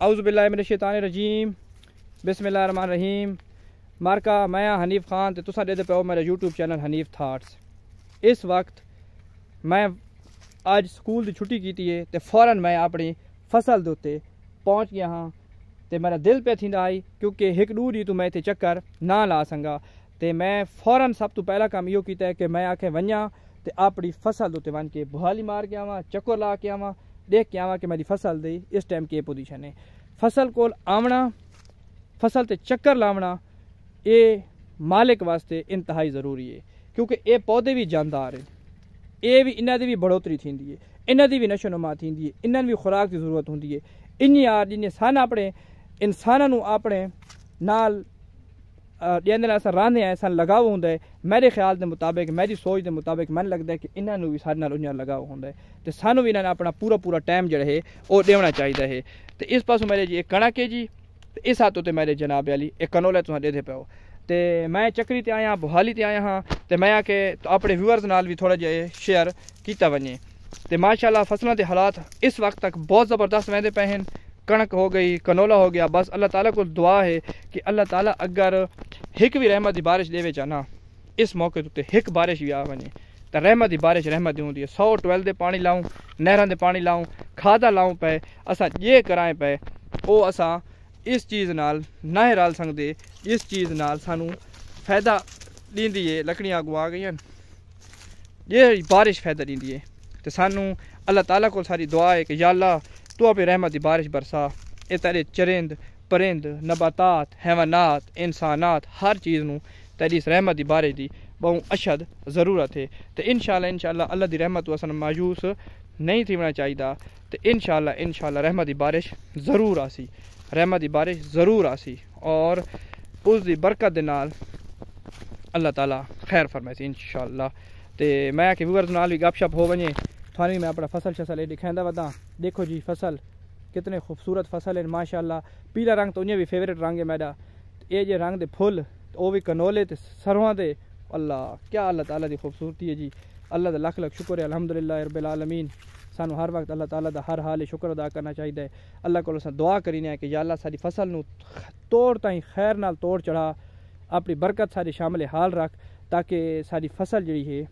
اعوذ باللہ من الشیطان الرجیم بسم اللہ الرحمن الرحیم مارکا میں حنیف خان تے تساں دے پیو میرا یوٹیوب چینل حنیف تھاٹس۔ اس وقت میں آج سکول دی چھٹی کیتی ہے تے فوراً میں اپنی فصل دے اوتے پہنچ گیا ہاں تے میرا دل پہ تھیندا آئی کیونکہ ایک دو دی تو میں تے چکر نہ لا سنگا تے میں فوراً سب تو پہلا کام یہ کیتا ہے کہ میں آکھے ونجاں تے اپنی فصل دے اوتے ون کے بحالی مار کے آواں، چکر لا کے آواں، دیکھ کے آواں کہ میری فصل دی اس ٹائم کی پوزیشن ہے۔ فصل کول آونا، فصل تے چکر لاونا یہ مالک واسطے انتہائی ضروری ہے کیونکہ یہ پودے بھی جاندار ہیں، یہ بھی انہاں دی بھی بڑھوتری تھیندی ہے، انہاں دی بھی نشو نما تھیندی ہے، انہاں بھی خوراک دی ضرورت ہوندی ہے۔ انہی یار جن سن اپنے انساناں نوں اپنے نال جن اصل راندے ہیں سن لگاؤ ہوندا ہے، میرے خیال دے مطابق، میری سوچ دے مطابق من لگتا ہے کہ انہاں نوں بھی سارے نال انہاں لگاؤ ہوندا ہے تے سانوں بھی انہاں نے اپنا پورا ٹائم جڑا ہے وہ دینا چاہیے ہے۔ تے اس پاسوں میرے جی ایک کنک ہے جی، اس ہاتھوں تے میرے جناب علی ایک کنولا تساں دے پیو تے میں چکری تے آیا بحالی تے آیا ہاں تے میں آ کے اپنے ویورز نال بھی تھوڑا جہا شیئر کیتا ونجے تے ماشاءاللہ فصلاں دے حالات اس وقت تک بہت زبردست ویندے پے ہیں۔ کنک ہو گئی، کنولا ہو گیا، بس اللہ تعالیٰ کو دعا ہے کہ اللہ تعالیٰ اگر ایک بھی رحمت دی بارش دے چاہنا اس موقع تے ایک بارش بھی آ ونجے تو رحمت دی بارش رحمت دی ہوندی ہے۔ 100 ٹویل دے پانی لاؤں، نہراں دے پانی لاؤں، کھادا لاؤں پے، اساں یہ کرائیں پے او اساں اس چیز نال نہ رل سکدے، اس چیز نال سانوں فائدہ دیندی ہے۔ لکڑیاں اگوں آ گئیاں، یہ بارش فائدہ دیندی ہے تے سانوں اللہ تعالیٰ کو ساری دعا ہے کہ یا اللہ تو اپنی رحمت دی بارش برسا، اے تیرے چرند پرند نباتات حیوانات انسانات ہر چیز نوں تیری اس رحمت دی بارش دی بہت اشد ضرورت ہے تے انشاءاللہ اللہ دی رحمت تو اساں مایوس نہیں تھینا چاہیے تے انشاءاللہ رحمت دی بارش ضرور آسی، رحمت دی بارش ضرور آسی اور اس دی برکت دے نال اللہ تعالیٰ خیر فرمائے انشاءاللہ۔ تے میں کہ ویورز نال بھی گپ شپ ہو ونجے تھانی میں اپنا فصل شصل دکھائندا ودا۔ دیکھو جی فصل کتنے خوبصورت فصل ہے ماشاءاللہ، پیلا رنگ تو انہیں بھی فیوریٹ رنگ ہے میرا، یہ جے رنگ دے پھل وہ بھی کنولے تے سرواں دے، اللہ کیا اللہ تعالیٰ دی خوبصورتی ہے جی۔ اللہ دا لکھ شکر ہے الحمدللہ رب العالمین۔ سانو ہر وقت اللہ تعالیٰ دا ہر حال شکر ادا کرنا چاہیے۔ اللہ کو دعا کرینے کہ یا اللہ ساری فصل نو توڑ تائیں خیر نال توڑ چڑھا، اپنی برکت ساری شامل حال رکھ تاکہ ساری فصل جڑی ہے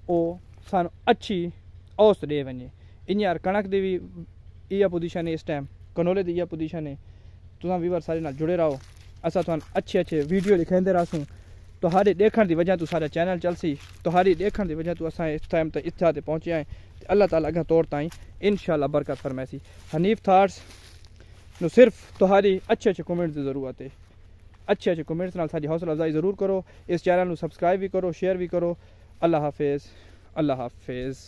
وہ سانو اچھی اوس دے ونجے۔ ان یار کنک دی بھی یہ پوزیشن ہے اس ٹائم، کنولے دی یہ پوزیشن ہے۔ تساں ویور سارے نال جڑے رہو، اساں تھان اچھے ویڈیو دکھاندے رہسوں، تہاڈے دیکھن دی وجہ تو سارا چینل چلسی، تہاڈی دیکھن دی وجہ تو اساں اس ٹائم تے اتھا تے پہنچے ہیں تے اللہ تعالیٰ اگاں طور تائیں انشاءاللہ برکت فرمائسی۔ حنیف تھاٹس نو صرف تہاڈی اچھے کمنٹس دی ضرورت ہے، اچھے کمنٹس نال ساری حوصلہ افزائی ضرور کرو، اس چینل نو سبسکرائب بھی کرو، شیئر بھی کرو۔ اللہ حافظ، اللہ حافظ۔